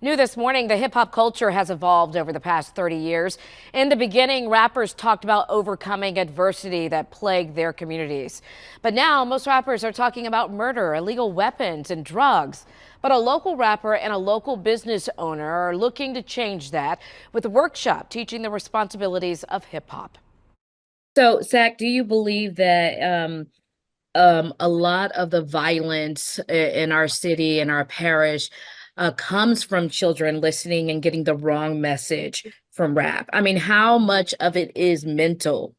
New this morning, the hip hop culture has evolved over the past 30 years. In the beginning, rappers talked about overcoming adversity that plagued their communities. But now most rappers are talking about murder, illegal weapons, and drugs. But a local rapper and a local business owner are looking to change that with a workshop teaching the responsibilities of hip hop. So, Zach, do you believe that a lot of the violence in our city and our parish comes from children listening and getting the wrong message from rap? I mean, how much of it is mental?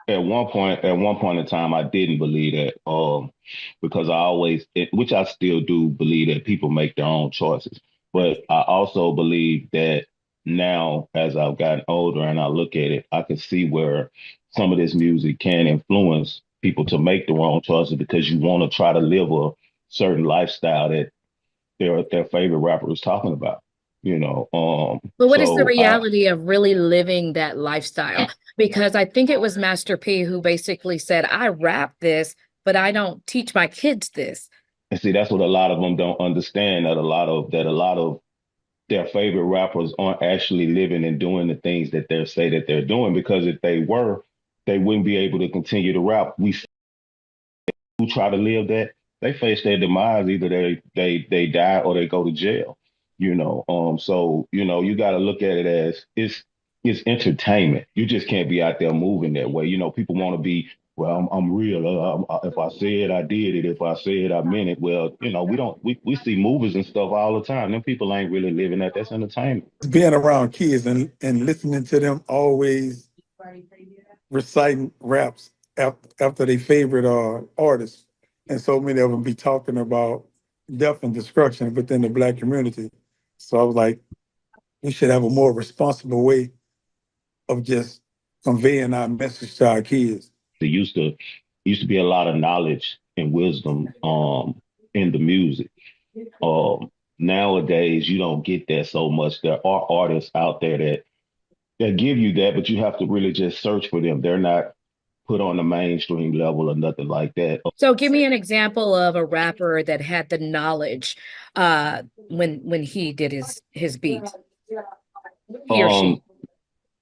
At one point in time, I didn't believe that, because which I still do believe that people make their own choices. But I also believe that now, as I've gotten older and I look at it, I can see where some of this music can influence people to make the wrong choices because you want to try to live a certain lifestyle that their favorite rapper is talking about. You know, But what is the so I reality of really living that lifestyle? Because I think it was Master P who basically said, I rap this, but I don't teach my kids this. and see that's what a lot of them don't understand, that a lot of their favorite rappers aren't actually living and doing the things that they say that they're doing, because if they were, they wouldn't be able to continue to rap. We who try to live that, they face their demise. Either they die or they go to jail. So you got to look at it as it's entertainment. You just can't be out there moving that way. People want to be, well, I'm real. If I said I did it, if I said I meant it. Well, we see movies and stuff all the time. Them people ain't really living that. That's entertainment. Being around kids and listening to them always reciting raps after their favorite artists. And so many of them be talking about death and destruction within the Black community. So I was like, we should have a more responsible way of just conveying our message to our kids. There used to be a lot of knowledge and wisdom in the music. Nowadays you don't get that so much. There are artists out there that give you that, but you have to really just search for them. They're not put on the mainstream level or nothing like that. So give me an example of a rapper that had the knowledge when he did his beat, he or Um,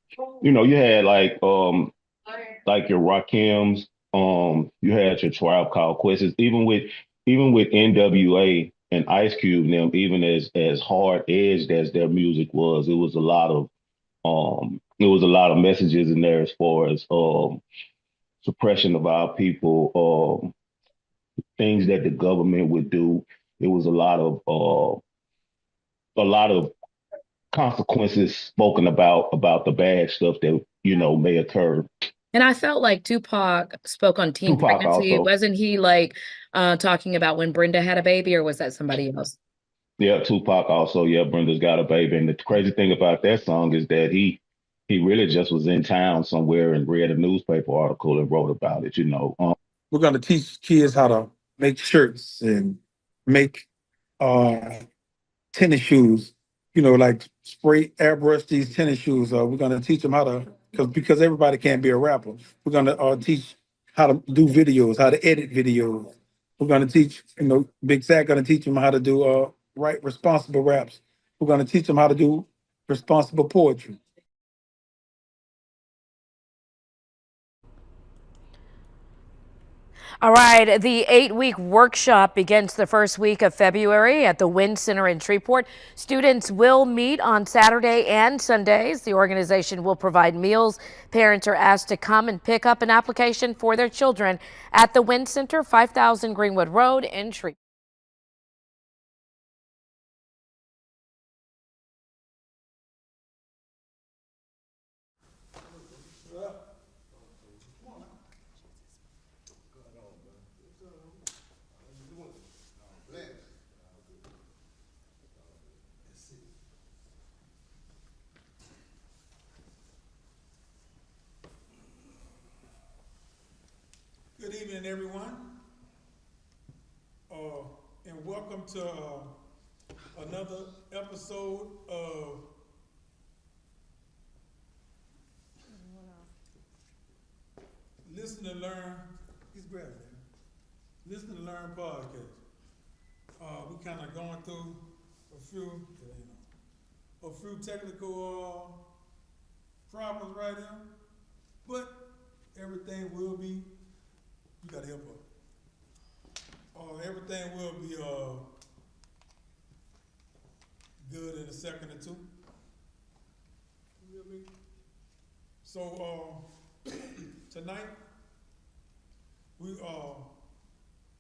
she. you had like your Rakims, you had your Tribe Called Quest. Even with NWA and Ice Cube and them, even as hard edged as their music was, it was a lot of messages in there as far as suppression of our people, things that the government would do. It was a lot of consequences spoken about the bad stuff that may occur. And I felt like Tupac spoke on teen Tupac pregnancy. also. Wasn't he like talking about when Brenda had a baby, or was that somebody else? Yeah, Tupac also. Yeah, Brenda's Got a Baby. And the crazy thing about that song is that he really just was in town somewhere and read a newspaper article and wrote about it. We're going to teach kids how to make shirts and make uh, tennis shoes, like spray airbrush these tennis shoes. We're going to teach them how to, because everybody can't be a rapper. We're going to teach how to do videos, how to edit videos. We're going to teach, Big Zach going to teach them how to do write responsible raps. We're going to teach them how to do responsible poetry. All right, the 8-week workshop begins the first week of February at the Winn Center in Shreveport. Students will meet on Saturday and Sundays. The organization will provide meals. Parents are asked to come and pick up an application for their children at the Winn Center, 5000 Greenwood Road in Shreveport. Good evening, everyone, and welcome to another episode of Listen to Learn. He's grabbing it. Listen to Learn podcast. We kind of going through a few technical problems right here, but everything will be. You gotta help her. Everything will be good in a second or two. You know what I mean? So tonight we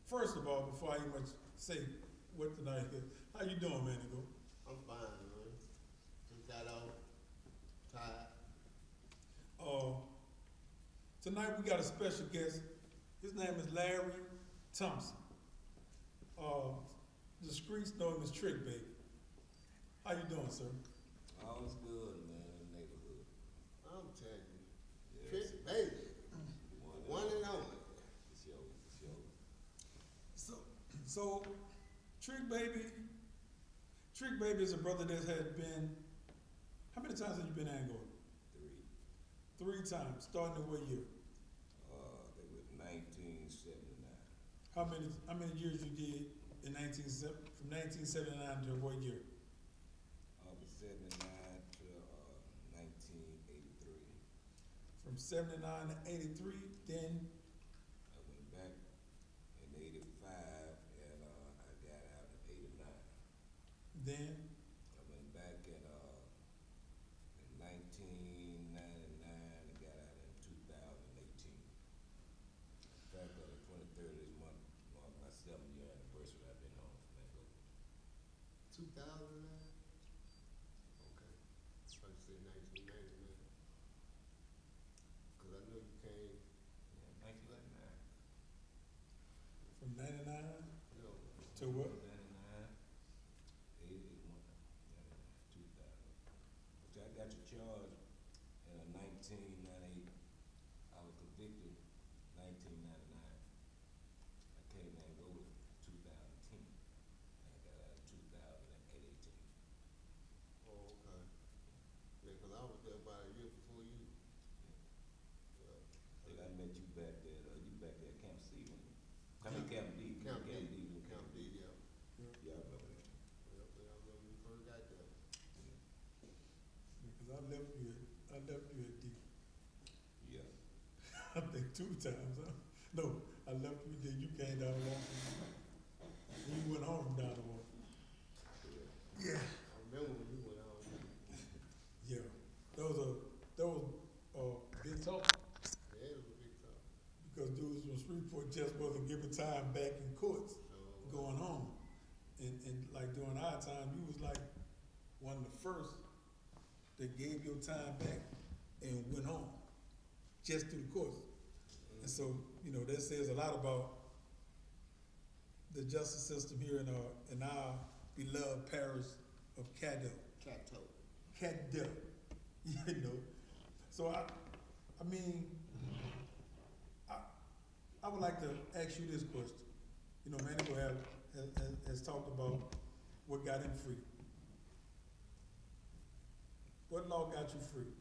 first of all, before I even say what tonight is, how you doing, Mandigo? I'm fine, man. Just got out, tired. Tonight we got a special guest. His name is Larry Thompson. The streets know him as Trick Baby. How you doing, sir? All's good, man, in the neighborhood. I'm telling you. Yes. Trick baby. One and only. It's yours, it's yours. So Trick Baby is a brother that had been, how many times have you been to Angola? 3. 3 times, starting in what year? They were 1979. How many years you did in from 1979 to what year? From 79 to 1983. From 79 to 83, then I went back in 85 and I got out in 89. then I went back in 1999 and got out in 2018. In fact, on the 23rd of this month, marked my 7-year anniversary. I've been home from that. 2009? Okay. I was say 1999. Cause I know you came, Yeah, 1999. from 99 you know, to what? 99, 81, 2000. So I got your charge in 1998. I was convicted 1999. I came and go to 2010. And I got out in 2018. oh, okay. Yeah, cause I was there about a year before you. Yeah. I think I met you back there. You back there at Camp C, when you? I mean Camp D. Camp D, when Camp D, yeah. Yeah, I remember that. Yeah, but I remember you first got there. Because I left you at D. Yeah. I think 2 times, huh? No, I left you there, you came down the walk. And you went home from down the walk. Yeah. I remember when you went out. Yeah. That was a big talk. Yeah, it was a big talk. Because dudes from Shreveport just wasn't giving time back in courts, So, going home. And like during our time, you was like one of the first that gave your time back and went home, just through the courts. And so, that says a lot about the justice system here in our beloved parish of Caddo. Cattoe. Caddo, So I would like to ask you this question. Mandigo has talked about what got him free. What law got you free?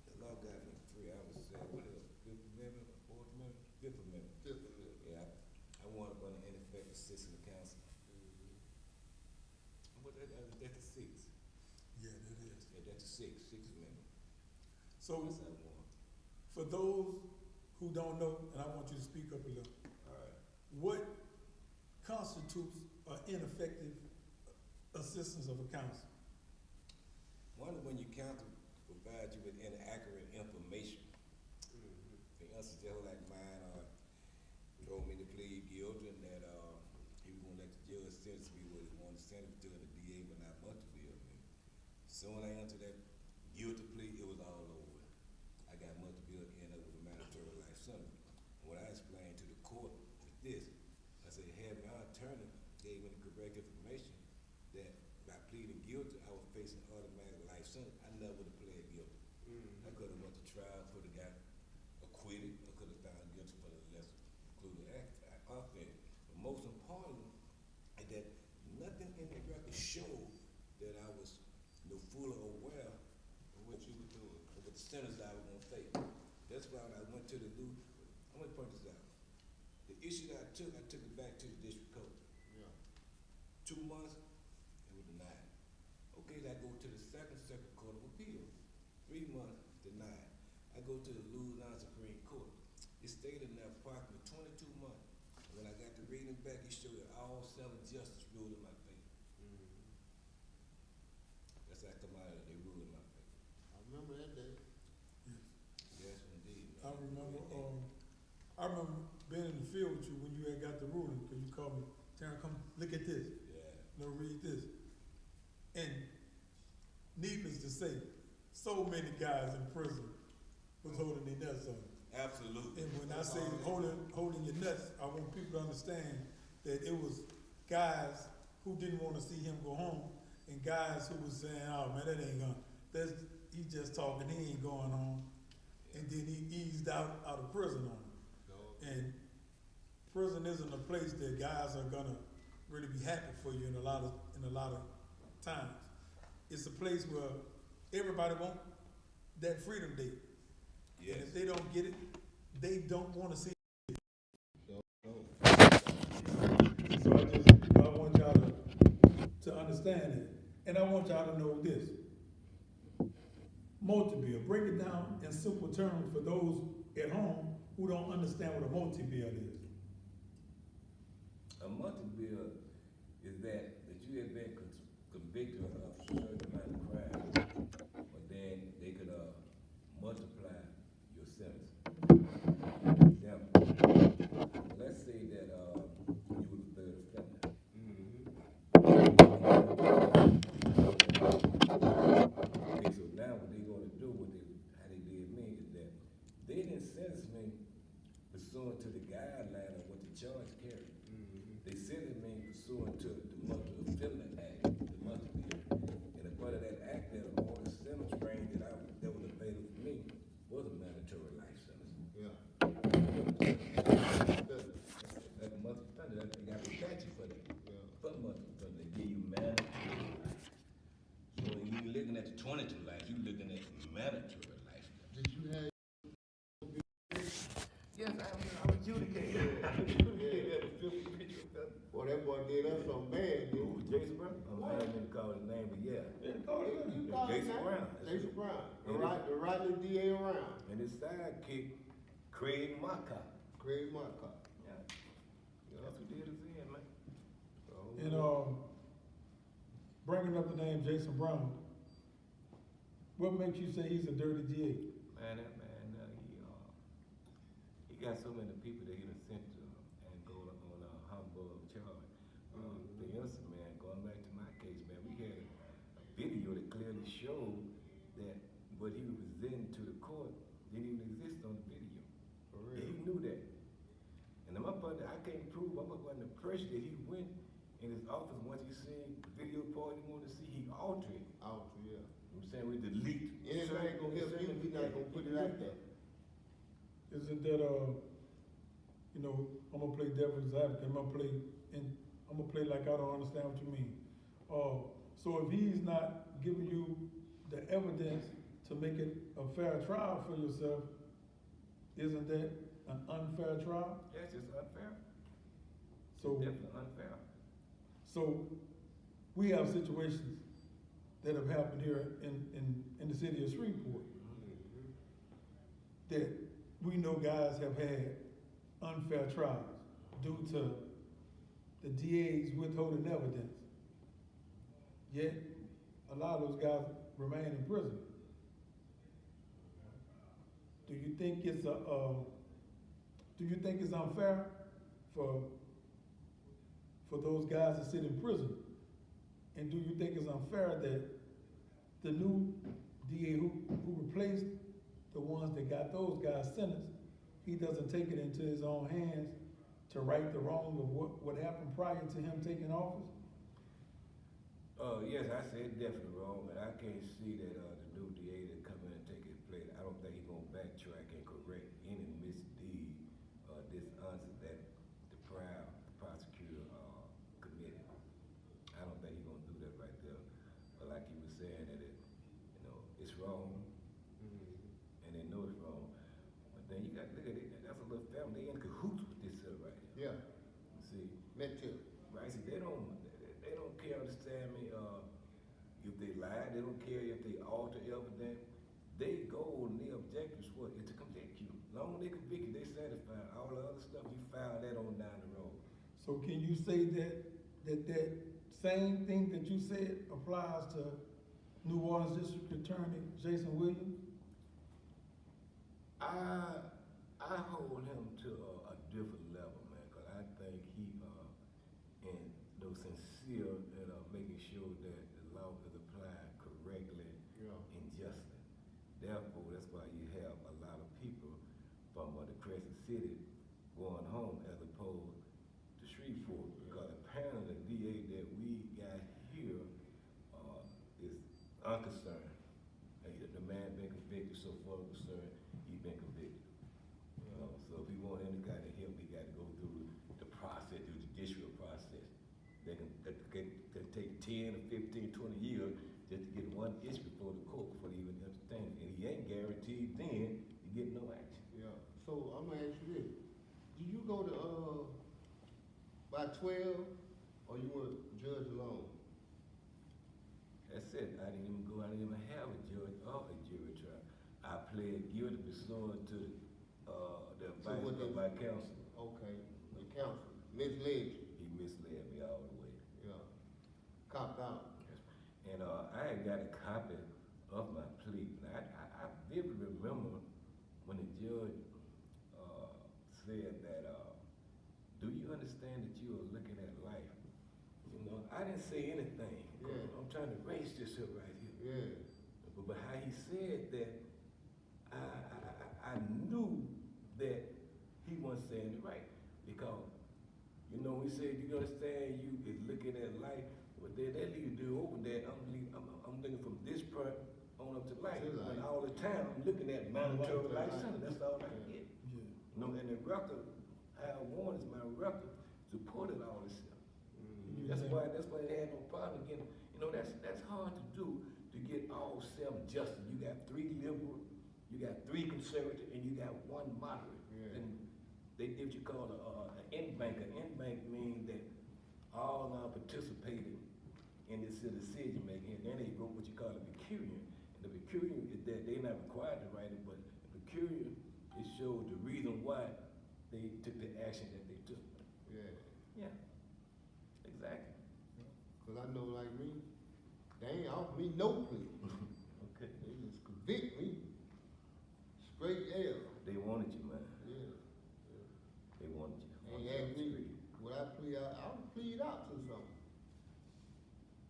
The law got me free. I was, what else? Fifth Amendment, Fourth Amendment? Fifth Amendment. Fifth Amendment. Yeah, I wanted to run an ineffective system of counsel. What that's the 6th. Yeah, that is. Yeah, that's the 6th Amendment. So That's what I want. for those who don't know, and I want you to speak up a little, All right. what constitutes an ineffective assistance of a counsel? One is when your counsel provides you with inaccurate information. For instance, just like mine, told me to plead guilty and that he was gonna let the judge sentence me what he wanted to sentence to, and the DA would not much to be of me. Soon I entered that guilty plea, it was all over. I got much to be end up with a mandatory life sentence. And what I explained to the court was this: I said, had my attorney gave me the correct information that by pleading guilty, I was facing automatic life sentence, I never would have pled guilty. I could have went to trial, could have got acquitted, or could have found guilty for the lesser included offense. But most importantly, is that nothing in the record showed that I was fully aware of what you were doing, or what the sentence I was gonna face. That's why when I went to the new, I'm gonna point this out. The issue that I took it back to the district court. Yeah. 2 months appeal, I go to the Second Circuit Court of Appeals. 3 months denied. I go to the Louisiana Supreme Court. It stayed in there approximately 22 months. When I got the reading back, it showed that all 7 justices ruled in my favor. That's how I come out of it, they ruled in my favor. I remember that day. Yes, indeed. I remember being in the field with you when you had got the ruling, because you called me, Taryn, come look at this. Yeah. No, read this. And needless to say, so many guys in prison was holding their nuts on. Absolutely. And when I say holding your nuts, I want people to understand that it was guys who didn't want to see him go home, and guys who was saying, "Oh man, that ain't gonna. He's just talking. He ain't going home." And then he eased out of prison on him. And prison isn't a place that guys are gonna really be happy for you in a lot of times. It's a place where everybody want that freedom day. Yes. And if they don't get it, they don't want to see it. So I want y'all to understand it. And I want y'all to know this. Multi-bill, break it down in simple terms for those at home who don't understand what a multi-bill is. A multi-bill is that you have been convicted of a certain amount of crime, but then they could multiply your sentence. For example, let's say that you were the third offender. Okay, so now what they're going to do, how they did me, is that they didn't sentence me pursuant to the guideline of what the charge carried. They sentenced me pursuant to the Multi-Offender Act, the multi-bill. And a part of that act, that all the sentence range that was available for me was a mandatory life sentence. Yeah. That multi-offender, they got to catch you for that. Yeah. For multi-offender, they give you mandatory life. So you looking at the 22 life, you looking at mandatory life. Did you have? Yes, I'm adjudicated. Boy, that boy did us some bad, dude. Ooh, Jason Brown? I didn't call his name, but yeah. You called his Jason name? Brown. Jason Brown. And The rightly DA around. And his sidekick, Craig Marcotte. Craig Marcotte. Yeah. That's who did us in, man. And bringing up the name Jason Brown, what makes you say he's a dirty DA? Man, that man, he got so many people that he done sent to and go on a humble charge. The innocent man, going back to my case, man, we had a video that clearly showed that what he was presenting to the court didn't even exist on the video. For Yeah, real. he knew that. And my brother, I can't prove, I'm up under pressure that he went in his office once he seen the video part he wanted to see, he altered it. Out, yeah. I'm saying we delete. Anything gonna help you, we not gonna put it out there. Isn't that I'm gonna play devil's advocate. I'm gonna play like I don't understand what you mean. So if he's not giving you the evidence to make it a fair trial for yourself, isn't that an unfair trial? That's just unfair. So Definitely unfair. So we have situations that have happened here in the city of Shreveport that we know guys have had unfair trials due to the DA's withholding evidence. Yet a lot of those guys remain in prison. Do you think it's unfair for those guys that sit in prison? And do you think it's unfair that the new DA who replaced the ones that got those guys sentenced, he doesn't take it into his own hands to right the wrong of what happened prior to him taking office? Yes, I said definitely wrong, but I can't see that the new DA that come in and take his place, I don't think he's gonna backtrack and correct any misdeed or dishonest that the prosecutor committed. I don't think he's gonna do that right there. But like he was saying that it's wrong, and they know it's wrong. But then you got to look at it, that's a little family, they in cahoots with this right here. Yeah. You see, Me too. right, see, they don't care, understand me, if they lie They don't care if they alter evidence. They goal and their objective is what? Is to convict you. As long as they convict you, they satisfied. All the other stuff, you file that on down the road. So can you say that same thing that you said applies to New Orleans District Attorney Jason Williams? I hold him to a different level, man, because I think he and those sincere at making sure that the law is applied correctly and justly. Therefore, that's why you have a lot of people from the Crescent City going home as opposed to Shreveport, because apparently the DA that we got here is unconcerned. Hey, the man been convicted, so far concerned, he been convicted. You know, so if he want any kind of help, he got to go through the process, the judicial process. That can take 10 or 15, 20 years just to get one issue before the court before they even entertain it. And he ain't guaranteed then to get no action. Yeah. So I'm gonna ask you this: do you go to by 12, or you want to judge alone? That's it. I didn't even go. I didn't even have a judge or a jury trial. I pled guilty pursuant to the advice of my counsel. Okay, the counsel misled you. He misled me all the way. Yeah, copped out. Yes. And I had got a copy of my plea. And I vividly remember when the judge said that, do you understand that you are looking at life? You know, I didn't say anything. Yeah. I'm trying to erase this up right here. Yeah. But how he said that, I knew that he wasn't saying it right. Because, you know, he said, you understand, you is looking at life, but that leaves you open that I'm looking from this part on up to life. And all the time, I'm looking at mandatory life sentence. That's all I can get. Yeah. You know, and the record, I wanted my record, supported all this stuff. That's why they had no problem getting, you know, that's hard to do, to get all self-justice. You got 3 liberal, you got 3 conservative, and you got 1 moderate. Yeah. And they did what you call an end bank. An end bank means that all are participating in this decision making. And then they wrote what you call a peculiar. And the peculiar is that they're not required to write it, but the peculiar, it showed the reason why they took the action that they took. Yeah. Yeah, exactly. Cause I know, like me, they ain't offer me no plea. Okay. They just convict me. Straight L. They wanted you, man. Yeah. They wanted you. They asked me, would I plead out? I would plead out to something.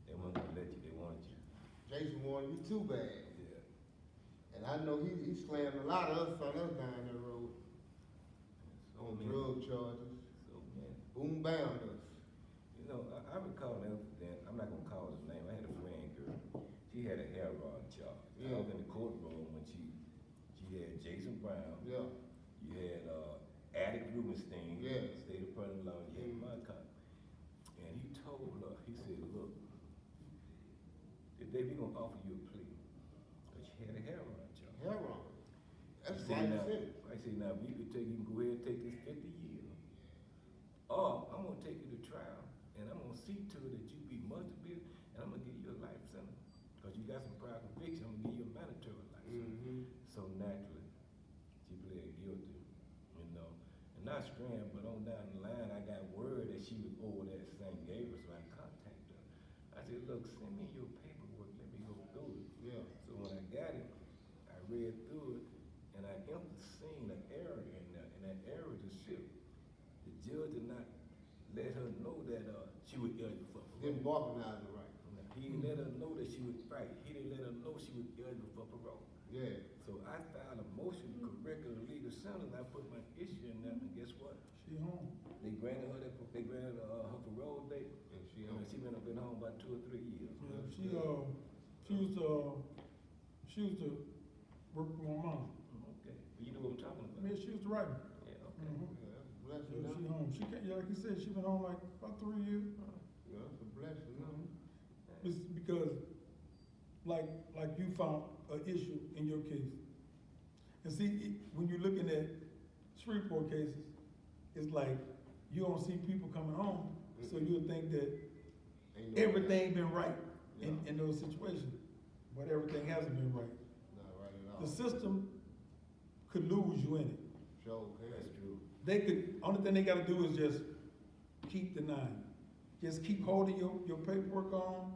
They weren't gonna let you. They wanted you. Jason wanted me too bad. Yeah. And I know he slammed a lot of us on us down that road. So On many- drug charges. So man. Boom bound us. You know, I recall an incident. I'm not gonna call his name. I had a friend girl. She had a hair rod charge. Yeah. I was in the courtroom when she had Jason Brown. Yeah. You had Attic Rubenstein. Yeah. State attorney law. You had my cop. And he told her, he said, look, today we gonna offer you a plea. But she had a hair rod charge. Heroin. That's He why said, you now, said it. I said, now, you can go ahead and take this 50 years. Or I'm gonna take you to trial, and I'm gonna see to it that you be multiple, and I'm gonna give you a life sentence. Because you got some prior conviction, I'm gonna give you a mandatory life sentence. So naturally, she pled guilty, you know. And not strand, but on down the line, I got word that she was over there at St. Gabriel, so I contacted her. I said, look, send me your paperwork, let me go through it. Yeah. So when I got it, I read through it, and I seen an error in there, and that error is the ship. The judge did not let her know that she was eligible for parole. Didn't bargainize it right. He didn't let her know that she was right. He didn't let her know she was eligible for parole. Yeah. So I filed a motion to correct her legal sentence. I put my issue in there, and guess what? She home. They granted her her parole date, And she and she been home about 2 or 3 years. Yeah, she used to work for my mom. Okay, you know what I'm talking I about. mean, she used to write me. Yeah, okay. Mhm. Yeah, that's a blessing. Yeah, she Now. home. She can't, yeah, like you said, she been home like about 3 years. Yeah, that's a blessing. Now. It's because, like you found an issue in your case. And see, when you're looking at Shreveport cases, it's like you don't see people coming home, so you'll think that Ain't no- everything been right Yeah. in those situations. but everything hasn't been right. Not right at all. The system could lose you in it. Sure, that's true. They could, only thing they gotta do is just keep denying. Just keep holding your paperwork on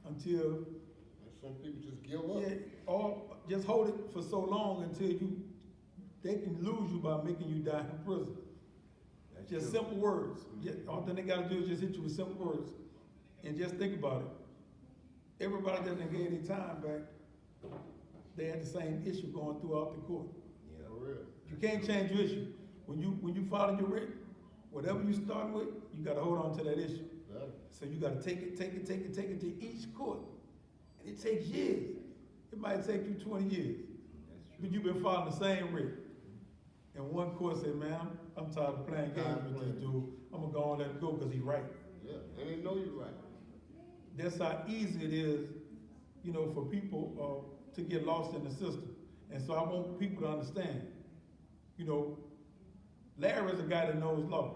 until, And some people just give up. yeah, or just hold it for so long until they can lose you by making you die in prison. That's Just true. simple words. All thing they gotta do is just hit you with simple words. And just think about it. Everybody that done gave their time back, they had the same issue going throughout the court. Yeah, for real. You can't change your issue. When you file your writ, whatever you start with, you gotta hold on to that issue. Yeah. So you gotta take it to each court. And it takes years. It might take you 20 years. That's true. But you've been filing the same writ. And one court said, man, I'm tired of playing games with this dude. I'm gonna go and let it go because he's right. Yeah, and they know you're right. That's how easy it is, for people to get lost in the system. And so I want people to understand, Larry's a guy that knows law.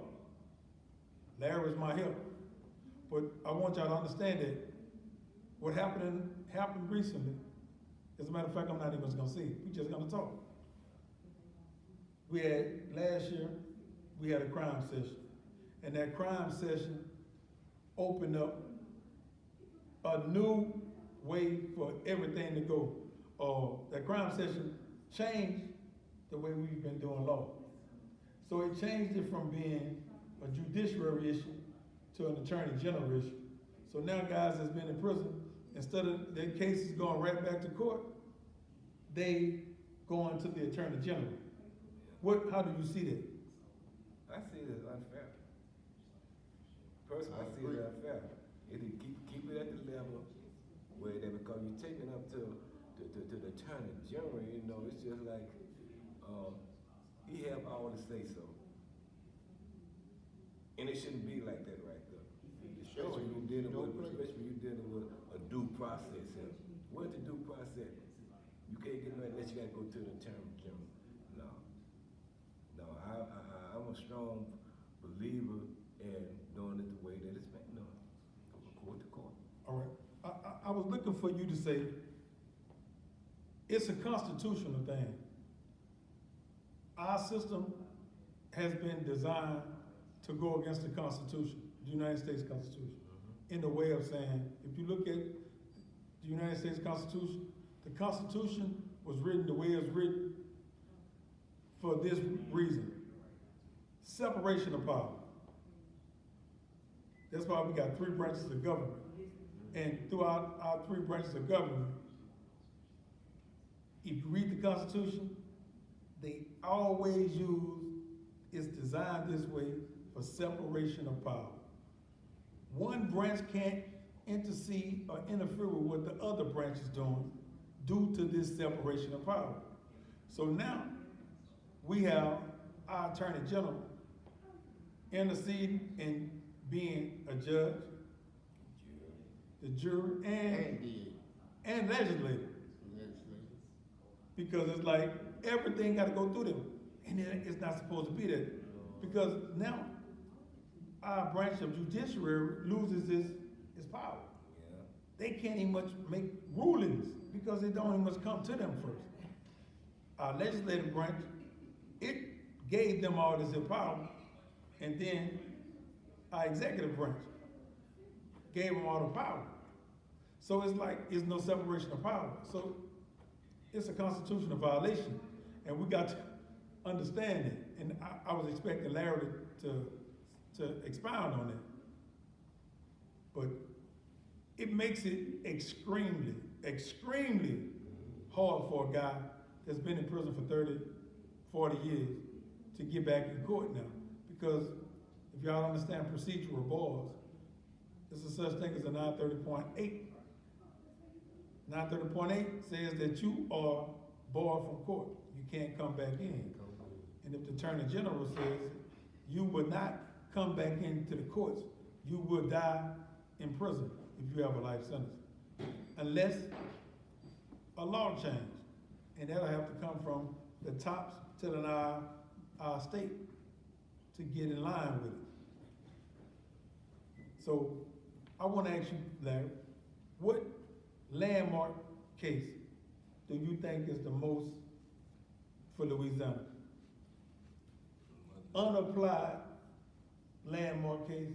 Larry's my help. But I want y'all to understand that what happened recently, as a matter of fact, I'm not even gonna see it. We just gonna talk. Last year, we had a crime session. And that crime session opened up a new way for everything to go. That crime session changed the way we've been doing law. So it changed it from being a judiciary issue to an attorney general issue. So now guys that's been in prison, instead of their cases going right back to court, they going to the attorney general. How do you see that? I see it as unfair. Personally, I see it as unfair. It keep it at the level where they, because you take it up to the attorney general, it's just like he have all the say so. And it shouldn't be like that right there. Especially when you're dealing with a due process here. What's the due process? You can't get nothing unless you gotta go to the attorney general. No, I'm a strong believer in doing it the way that it's been done, from court to court. All right. I was looking for you to say, it's a constitutional thing. Our system has been designed to go against the Constitution, the United States Constitution, in the way of saying, if you look at the United States Constitution, the Constitution was written the way it's written for this reason: separation of power. That's why we got 3 branches of government. And throughout our 3 branches of government, if you read the Constitution, they always use, it's designed this way for separation of power. One branch can't intercede or interfere with what the other branch is doing due to this separation of power. So now, we have our Attorney General interceding and being a judge, the jury, and legislator. Because it's like everything got to go through them, and it's not supposed to be that. Because now our branch of judiciary loses its power. Yeah. They can't even much make rulings because it don't even much come to them first. Our legislative branch, it gave them all this power, and then our executive branch gave them all the power. So it's like it's no separation of power. So it's a constitutional violation, and we got to understand it. And I was expecting Larry to expound on it, but it makes it extremely hard for a guy that's been in prison for 30, 40 years to get back in court now. Because if y'all understand procedural bars, there's a such thing as a 930.8. 930.8 says that you are barred from court. You can't come back in. And if the Attorney General says you would not come back into the courts, you will die in prison if you have a life sentence. Unless a law change. And that'll have to come from the tops to our state to get in line with it. So I want to ask you, Larry, what landmark case do you think is the most for Louisiana? Unapplied landmark case,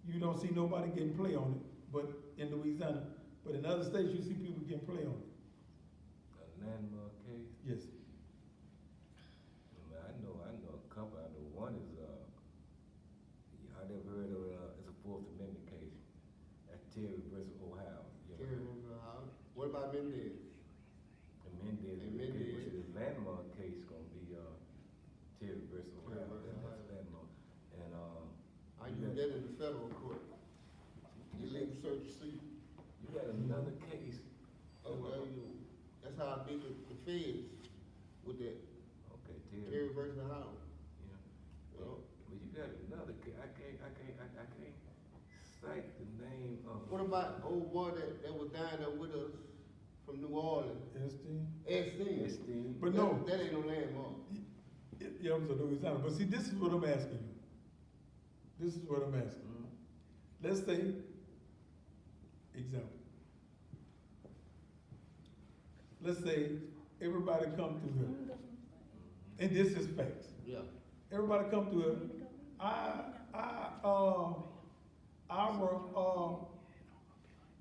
you don't see nobody getting play on it, but in Louisiana. But in other states, you see people getting play on it. A landmark case? Yes. I know a couple. I know one is, I never heard of it's a Fourth Amendment case. That's Terry versus Ohio. Terry versus Ohio. What about Mendez? The Mendez, which is a landmark case gonna be, Terry versus Ohio. That's a landmark. And, I use that in the federal court. You let me search to see. you got another case. That's how I beat the feds with that. Okay, Terry versus Ohio. Yeah. Well, But you got another case. I can't cite the name of. what about old boy that was down there with us from New Orleans? Epstein? Epstein. But no. That ain't no landmark. Yeah, it was a Louisiana. But see, this is what I'm asking you. This is what I'm asking. Let's say, example. Let's say everybody come through here. And this is facts. Yeah. Everybody come through here.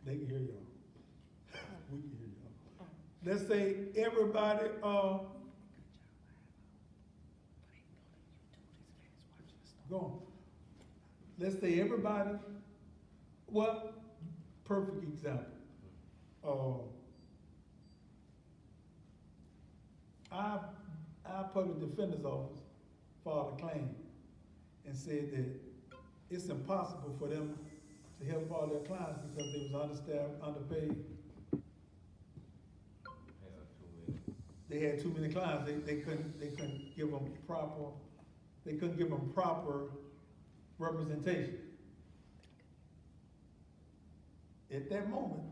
They can hear y'all. We can hear y'all. Let's say everybody, go on. Let's say everybody, well, perfect example. Our public defender's office filed a claim and said that it's impossible for them to help all their clients because they was understaffed, underpaid. They had too many clients. They couldn't give them proper representation. At that moment,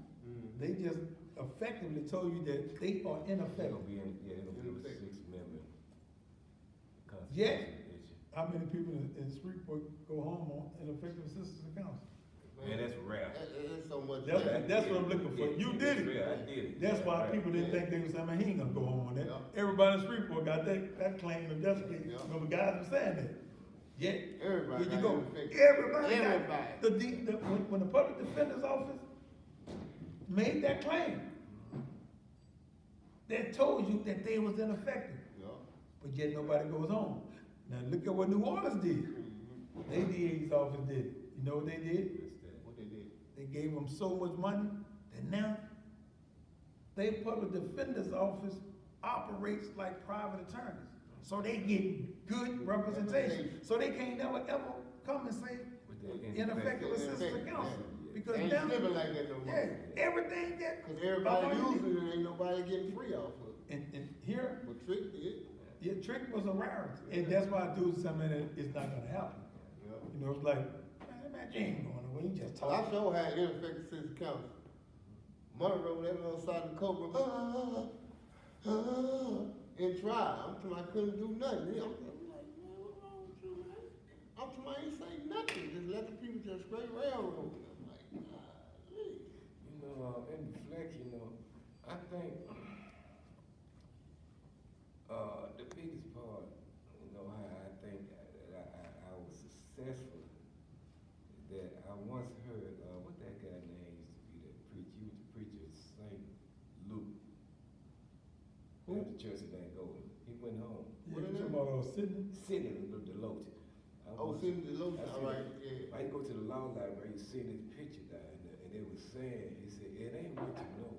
they just effectively told you that they are ineffective. It'll be a Sixth Amendment. Yet, how many people in Shreveport go home on ineffective assistance of counsel? Man, that's rare. That's so much. That's what I'm looking for. You did it. I did it. That's why people didn't think they was saying, man, he ain't gonna go home on that. Yeah. Everybody in Shreveport got that claim of justice. Yeah. Remember, guys were saying that. Yet, Everybody here you got go. ineffective. Everybody. When the public defender's office made that claim, they told you that they was ineffective. Yeah. But yet nobody goes home. Now look at what New Orleans did. They DA's office did it. You know what they did? What they did? They gave them so much money that now their public defender's office operates like private attorneys. So they get good representation. So they can't never ever come and say ineffective assistance of counsel. Because Ain't now, living like that no more. yeah, everything that. Cause everybody using it, ain't nobody getting free off of it. And here, But Trick did. your trick was a rarity. And that's why I do something that it's not gonna happen. Yeah. You know, it's like, man, you ain't going away, you just Well, I talk. sure had ineffective assistance of counsel. Monroe, that little side of the courtroom, in trial. I'm telling I couldn't do nothing. I'm like, man, what's wrong with you, man? I'm telling I ain't say nothing. Just let the people just straight railroad. I'm like, golly. You know, in reflection, I think the biggest part, how I think that I was successful, that I once heard, what that guy name used to be, that preacher, he was the preacher of St. Luke. Who? At the church that ain't going. He went home. Yeah, you talking about Sydney? Sitting in the Deloach. Sitting in the Deloach, all right, yeah. I go to the law library, you see this picture down there, and it was saying, he said, it ain't what you know,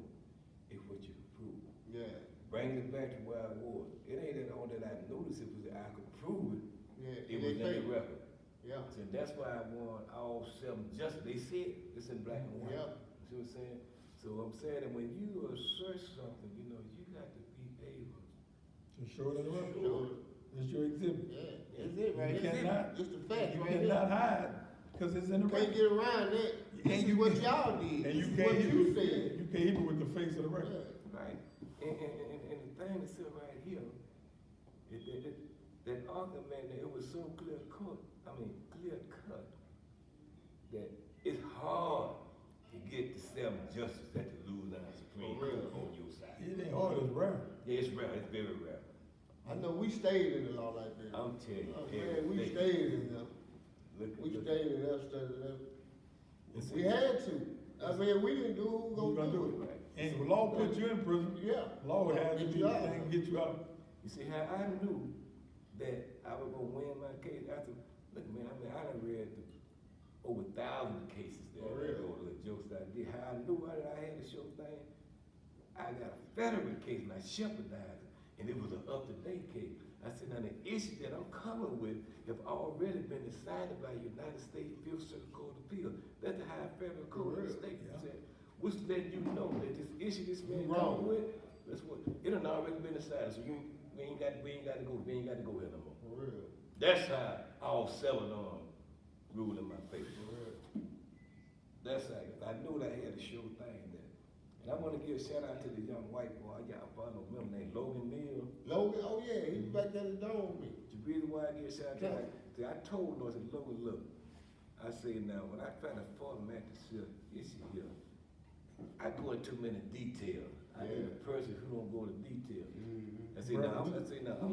it's what you can prove. Yeah. Bring it back to where I was. It ain't that all that I noticed, it was that I could prove it. Yeah. It was in the record. Yeah. So that's why I won all 7 justice. They see it, it's in black and white. Yeah. See what I'm saying? So I'm saying that when you assert something, you got to be able To show it in the record. Sure. That's your exhibit. Yeah. That's it right You there. cannot- Just the facts You right there. cannot hide, cause it's in the Can't record. get around that. This is what y'all did. And This you is can't what hit you it, said. you can't hit it with the face of the record. Yeah. right. And the thing that's still right here, that argument that it was so clear cut, that it's hard to get the 7 justices at the Louisiana Supreme Supreme For real. Court on your side. It ain't hard, it's rare. Yeah, it's rare. It's very rare. I know we stayed in the law library. I'm telling you, Oh, every man, we day. stayed in there. Look, We look. stayed in there, studied there. It's- We had to. I mean, we didn't do who Who gonna do it. Right. And the law put you in prison. Yeah. Law had to Get do you the out. thing, get you out. You see how I knew that I was gonna win my case after, look man, I mean, I done read over 1,000 cases there. For real. All the jokes that I did. How I knew that I had to show thing. I got a federal case and I shepherdized it. And it was an up-to-date case. I said, now the issue that I'm coming with have already been decided by the United States Fifth Circuit Court of Appeal. That's the high federal court of the state. Yeah. Said, which let you know that this issue this man Wrong. coming with, that's what it done already been decided. So we ain't got to go here no more. For real. That's how all 7 of them ruled in my favor. For real. That's how I knew that I had to show thing there. And I want to give a shout out to the young white boy. Y'all probably don't remember named Logan Neal. Logan, oh yeah, he was back there in the dome with me. The reason why I give a shout out to I told him, I said, Logan, look, I say now, when I try to format this issue here, I go into too many details. I am a person who don't go to detail. Mm-hmm. I say now, I'm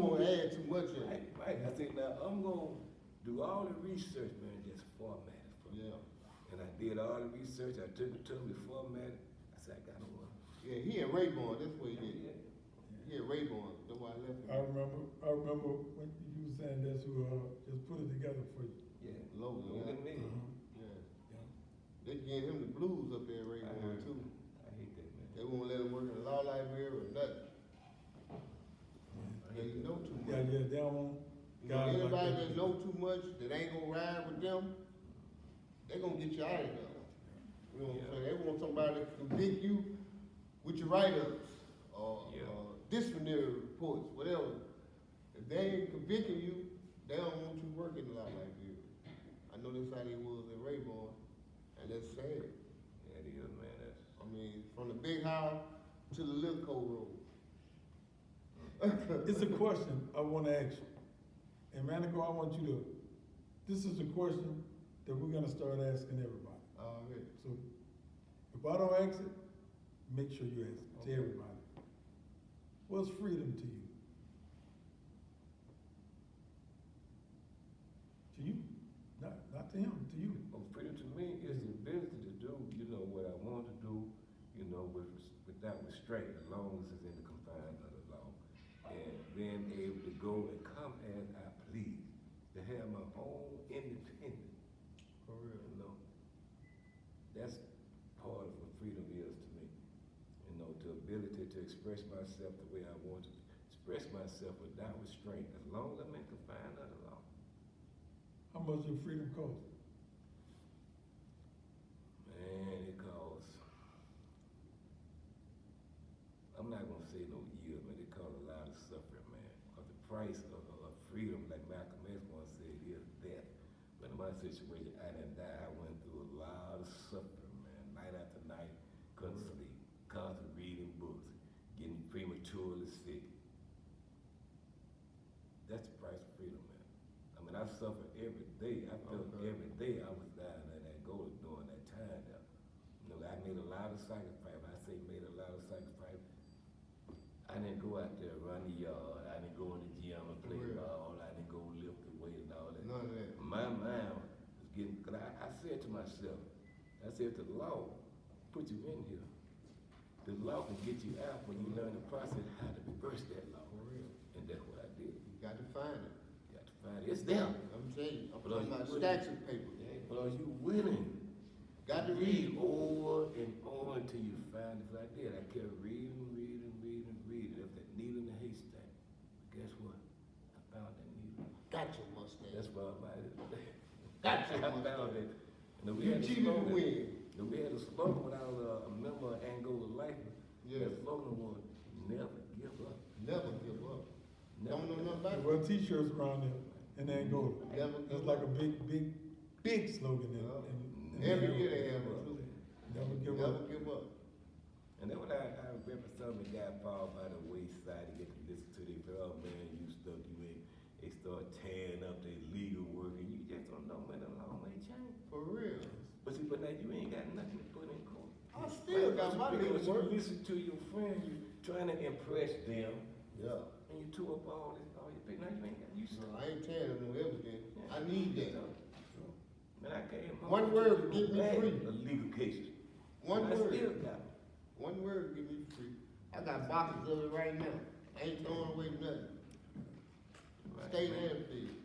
gonna add too much in right, it. right. I say now, I'm gonna do all the research, man, just format it for me. Yeah. And I did all the research. I took it to him, formatted. I said, I got one. Yeah, he in Rayborn, that's what he did. Yeah. He in Rayborn, that's why I left him. I remember when you were saying this, who just put it together for you. Yeah. Logan, Logan yeah. Neal. Yeah. Yeah. They gave him the blues up there in I Rayborn heard. too. I hate that, man. They won't let him work in the law library or nothing. They know too much. Yeah, they don't want You know, guys like anybody that. that know too much, that ain't gonna ride with them, they gonna get you out of there. You know what I'm saying? They want somebody to convict you with your write-ups or disciplinary reports, whatever. If they ain't convicting you, they don't want you working in the law library. I know that's how they was in Rayborn, and that's sad. Yeah, it is, man. That's I mean, from the big house to the little cold road. It's a question I want to ask you. And Mandigo, I want you to, this is a question that we're going to start asking everybody. Already. So if I don't ask it, make sure you ask it to everybody. What's freedom to you? To you, not to him, to you. well, freedom to me is the ability to do, what I want to do, without restraint, as long as it's in the confines of the law. And being able to go and come as I please, to have my own independence. For real. That's part of what freedom is to me. The ability to express myself the way I want to express myself without restraint, as long as I'm in confines of the law. How much does freedom cost? Man, it costs, I'm not gonna say no years, but it costs a lot of suffering, man. Because the price of freedom, like Malcolm X once said, is death. But in my situation, I didn't die. I went through a lot of suffering, man. Night after night, couldn't sleep, constantly reading books, getting prematurely sick. That's the price of freedom, man. I mean, I suffered every day. I felt every day I was dying at that goal during that time there. I made a lot of sacrifice. I say made a lot of sacrifice. I didn't go out there run the yard. I didn't go in the gym and play ball. I didn't go lift the weight and all that. None of that. My mind was getting, because I said to myself, I said, the law put you in here. The law can get you out when you learn the process how to reverse that law. For real. And that's what I did. You got to find it. You got to find it. It's there. I'm telling you, I'm But are talking you about willing? stacks of paper. But are you willing? Got to read. Over and over until you find it. Like I did. I kept reading. There's that needle in the haystack. But guess what? I found that needle. Got your mustache. That's why Got your I found mustache. it. We You had a cheated to slogan. win. We had a slogan when I was a member of Angola Life. Yeah. That slogan was, never give up. Never give up. Never Don't know give nothing up. about There it. were t-shirts around there in Angola. Never That's give like up. a big slogan in Every Angola. year they have it too. Never give Never up. give up. And then when I remember some of the guy fall by the wayside to get to listen to they say, oh man, you stuck, you ain't. They start tearing up their legal work and you just don't know when the law may change. For real. But see, but now you ain't got nothing to put in court. I still got my Because little you work. listen to your friend, you trying to impress them, Yeah. and you tore up all your big, now you ain't got, you No, still. I ain't telling them no evidence. I need that. Man, I came home. One word to get me bag free. of legal cases. One I word. still got it. One word to get me free. I got boxes of it right now. I ain't throwing away nothing. Right, State man. and field.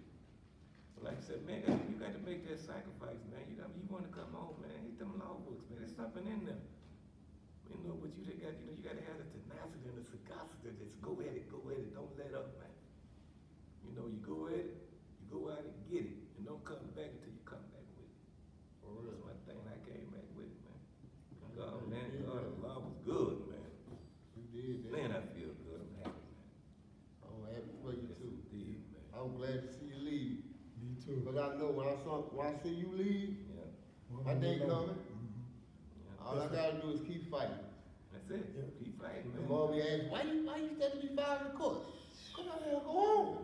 Like I said, man, you got to make that sacrifice, man. You want to come home, man. Hit them law books, man. There's something in them. You know, but you got, you got to have the tenacity and the sagacity. Just go at it, don't let up, man. You know, you go at it, you go out and get it, and don't come back until you come back with it. For real. That's one thing I came back with, man. God, man, God, the law was good, man. You did that. Man, I feel good. I'm happy, man. I'm happy for you Yes, too. indeed, man. I'm glad to see you leave. Me too. But I know when I see you leave, Yeah, my day coming. yeah. All I gotta do is keep fighting. That's it. Yeah. Keep fighting, The man. more we ask, why you stepping me filing the court? Cause I wanna go home.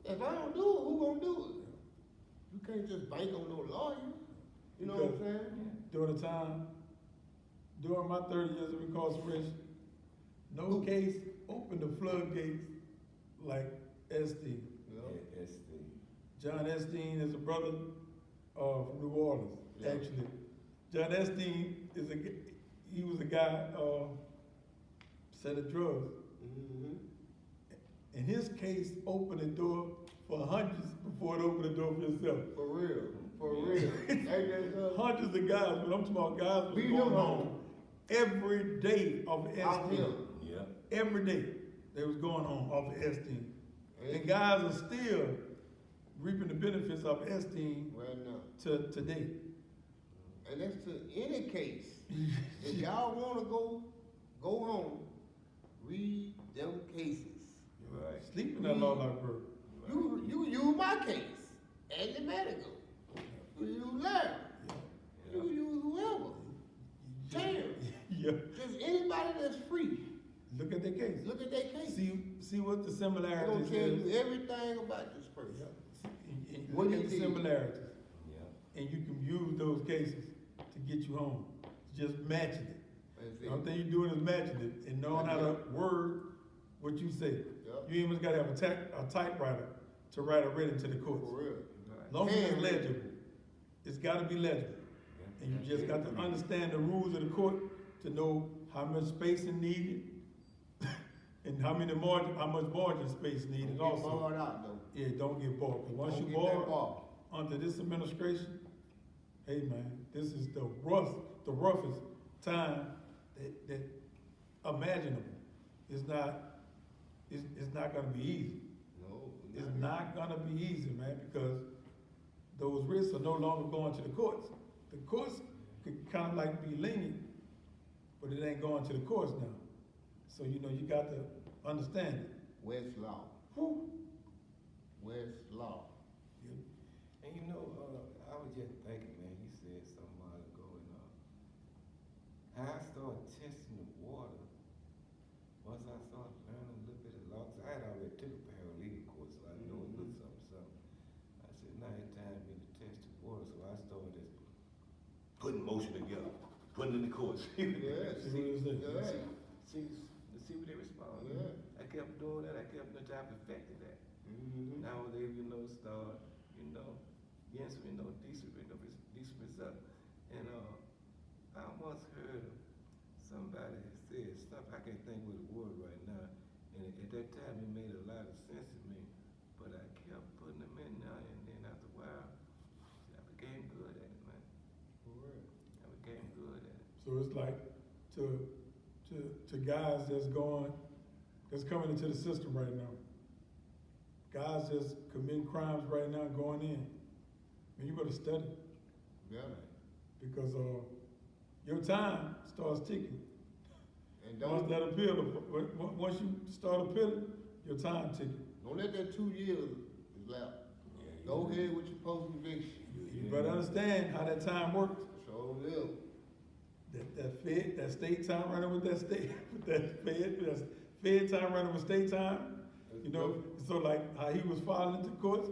If I don't do it, who gonna do it? You can't just bank on no lawyer. You know what I'm saying? During the time, during my 30 years of incarceration, no case opened the floodgates like Epstein. Yeah. Yeah, it's the, John Epstein is a brother from New Orleans, Yeah. actually. John Epstein he was a guy selling drugs. Mm-hmm. And his case opened the door for hundreds before it opened the door for itself. For real. For real. Ain't that something? Hundreds of guys, but I'm talking about guys was Beat going him home every day off of Out here. Epstein. yeah. Every day they was going home off of Epstein. Hey. And guys are still reaping the benefits of Epstein Right now. to today. And that's to any case. If y'all wanna go home, read them cases. Right. Sleep in that law library. You use my case, Winn and Mandigo. You use Larry. You use whoever. Terry. Yeah. Just anybody that's free. Look at their case. Look at their case. See what the They're gonna similarities tell you is. everything about this person. Yeah. And What look he at the did. similarities. Yeah. And you can use those cases to get you home. Just matching it. That's The it. only thing you're doing is matching it and knowing how to word what you say. Yep. You even gotta have a typewriter to write a written to the courts. For real. As long as it's Hand written. legible, it's gotta be legible. Yeah. And you just got to understand the rules of the court to know how much spacing needed and how much margin space needed Don't get also. barred out though. Yeah, don't get bored. 'Cause once Don't you get that bored barred. under this administration, hey man, this is the roughest time that imaginable. It's not gonna be easy. No. It's not gonna be easy, man, because those risks are no longer going to the courts. The courts could kind of like be lenient, but it ain't going to the courts now. So, you got to understand it. West Law. Whew. West Law. Yeah. And I was just thinking, man, you said something a while ago, and how I started testing the water, once I started learning a little bit of law, 'cause I had already took a paralegal course, so I know a little something. I said, now it's time for me to test the water, so I started just putting motion together, putting it in the courts. Yeah. See what it is. Yeah. see what they respond. Yeah. I kept doing that, I kept the job perfecting that. Mm-hmm. Now they, start, getting some, decent results. And I once heard of somebody that said stuff, I can't think what it was right now, and at that time it made a lot of sense to me, but I kept putting them in there, and then after a while, I became good at it, man. For real. I became good at it. So it's like to guys that's coming into the system right now. Guys just committing crimes right now, going in. Man, you better study Yeah. because your time starts ticking. And Once that appeal, once you start appealing, your time ticking. don't let that 2 years elapse. Go ahead with your post conviction. You better understand how that time works. Show them. That state time running with that state, with that fed time running with state time. So like how he was filing into courts,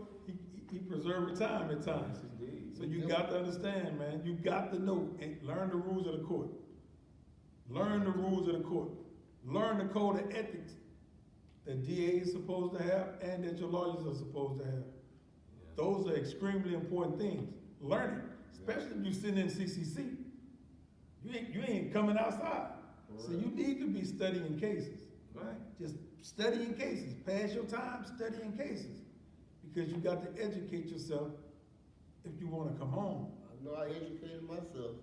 he preserved time at times. Yes, indeed. So you got to understand, man. You got to know and learn the rules of the court. Learn the rules of the court. Learn the code of ethics that DA is supposed to have and that your lawyers are supposed to have. Those are extremely important things. Learn it, especially if you're sitting in CCC. You ain't coming outside. So you need to be studying cases. Right. Just studying cases. Pass your time studying cases. Because you got to educate yourself if you want to come home. I know I educated myself.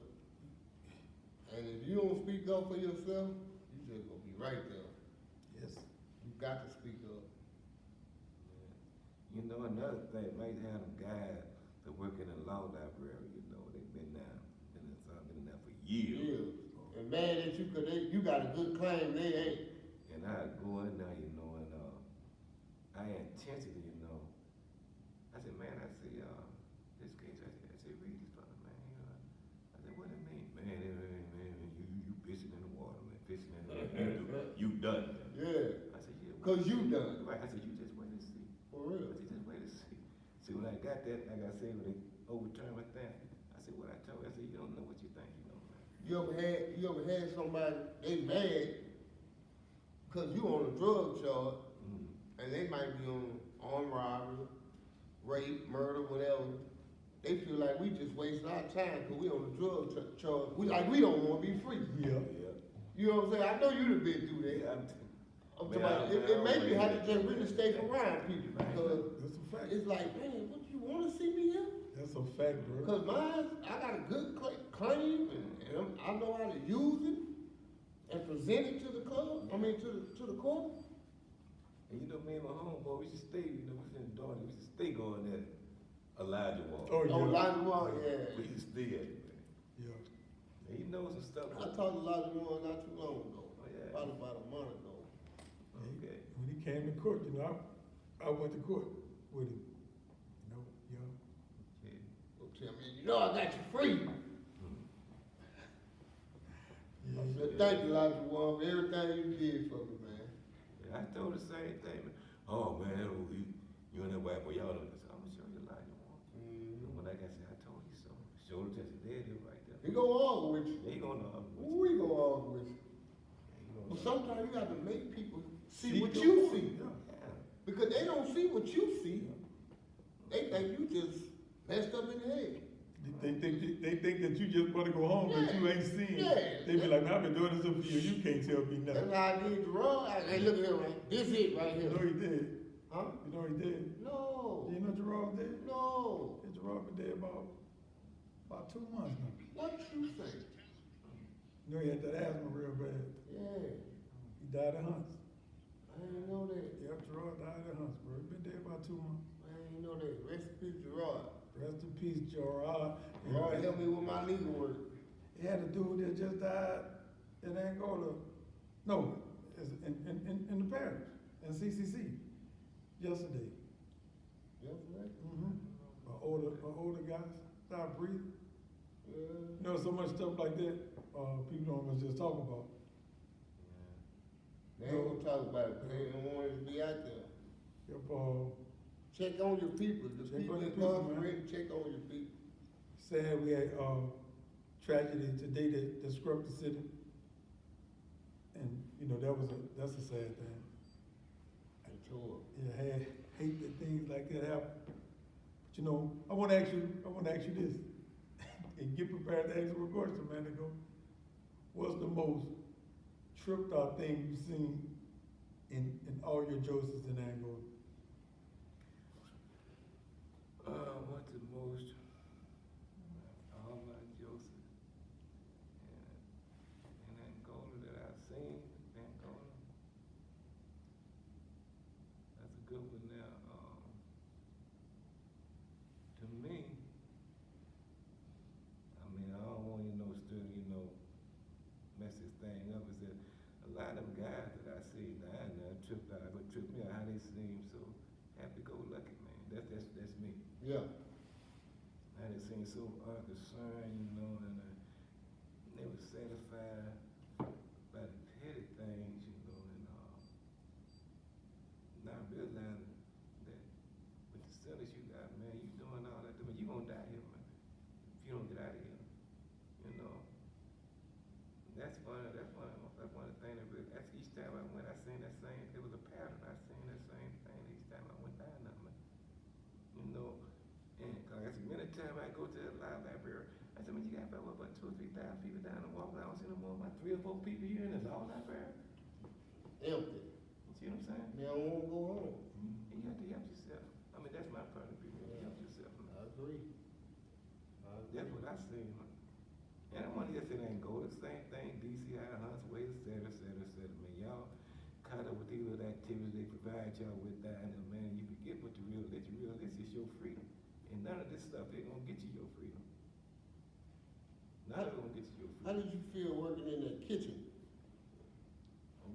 And if you don't speak up for yourself, you just gonna be right there. Yes. You got to speak up. You know, another thing, might have them guys that work in the law library, you know, they've been there for years. Yeah. And mad at you because you got a good claim, they ain't. And I go in there, you know, and I intentionally, you know, I said, man, this case, I said, read this for me, man. You know, I said, what it mean? Man, you fishing in the water, man, fishing in the water. You done. Yeah. I said, yeah. Because you done. Right, I said, you just wait and see. For real. I said, just wait and see. See, when I got that, like I said, when they overturned my thing, I said, what I told her, I said, you don't know what you think, you know, man. You ever had somebody, they mad because you on a drug charge, and they might be on armed robbery, rape, murder, whatever. They feel like we just wasting our time because we on a drug charge. We don't want to be free. Yeah. You know what I'm saying? I know you've been through that. Yeah, I'm talking about, it made me have to just really stay around people because That's a fact. it's like, man, what you want to see me here? That's a fact, bro. Because mine, I got a good claim and I know how to use it and present it to the club, to the court. And you know, me and my homeboy, we should stay, you know, we was in the dorm, we should stay going at Elijah Wall. Oh, yeah. Oh, Elijah Wall, yeah. We used to stay at it, man. Yeah. And he knows some stuff. I talked to Elijah Wall not too long ago. Oh, yeah. Probably about a month ago. Okay. When he came to court, you know, I went to court with him. You know, yeah. Okay. Go tell me, you know I got you free. I said, thank you, Elijah Wall, for everything you did for me, man. Yeah, I told the same thing, man. Oh, man, you and that white boy, y'all know this. I'm gonna show you Elijah Wall. And when I got said, I told you so. Shoulder tested, there it is right there. He go argue with you. He gonna argue with you. Ooh, he go argue with you. He gonna But argue. sometimes you got to make people see See what your you point, see. yeah. Yeah. Because they don't see what you see. They think you just messed up in the head. They think that you just want to go home, but you ain't seen. Yeah. They be like, man, I've been doing this for you. You can't tell me That's nothing. how I did Gerard. Hey, look at him, right? This it right You know here. he did. Huh? You know he did. No. You know Gerard did? No. Yeah, Gerard been dead about 2 months now. What you say? You know he had that asthma real bad. Yeah. He died of Hunts. I didn't know that. Yeah, Gerard died of Hunts, bro. He been dead about 2 months. I didn't know that. Rest in peace, Gerard. Rest in peace, Gerard. Gerard helped me with my legal work. He had a dude that just died in Angola. No, it's in the parish, in CCC, yesterday. Yes, right? An older guy stopped breathing. Yeah. You know, so much stuff like that, people don't want to just talk about. They ain't gonna talk about it, 'cause they don't want it to be out there. Yep, Check on your people. The Check people on your that people, incarcerated, check on your people. sad we had tragedy today that struck the city. And, you know, that's a sad thing. I told Yeah, hate that things like that happen. But you know, I wanna ask you this. And get prepared to answer a question, Mandigo. What's the most tripped out thing you've seen in all your Josephs in Angola? What's the most, all my Joseph in Angola that I've seen, Angola? That's a good one now. To me, I mean, I don't want mess this thing up. Is that a lot of them guys that I see down there tripped out, but trip me out how they seem so happy-go-lucky, man. That's me. you. Yeah. I done seen so unconcerned, you know, and they were satisfied by the petty things, you know, and not realizing that with the sentence you got, man, you doing all that, but you gonna die here, man, if you don't get out of here, you know. That's one each time I went, I seen that same, it was a pattern, I seen that same thing each time I went down there, man. You know, and cause I said, many times I go to the library, I said, man, you got about 2,000 or 3,000 people down and walk around, I don't see no more, about 3 or 4 people here in this whole library. Empty. You see what I'm saying? They don't wanna go home. And you have to help yourself. I mean, that's my point of view. You help yourself, man. I agree. That's what I see, man. And I want to just say, ain't go the same thing, DCI, Huntsville, et cetera, et cetera, et cetera. Man, y'all caught up with these little activities they provide y'all with down there, man. You forget what you realize. You realize this is your freedom. And none of this stuff, they gonna get you your freedom. None of it gonna get you your freedom. How did you feel working in that kitchen?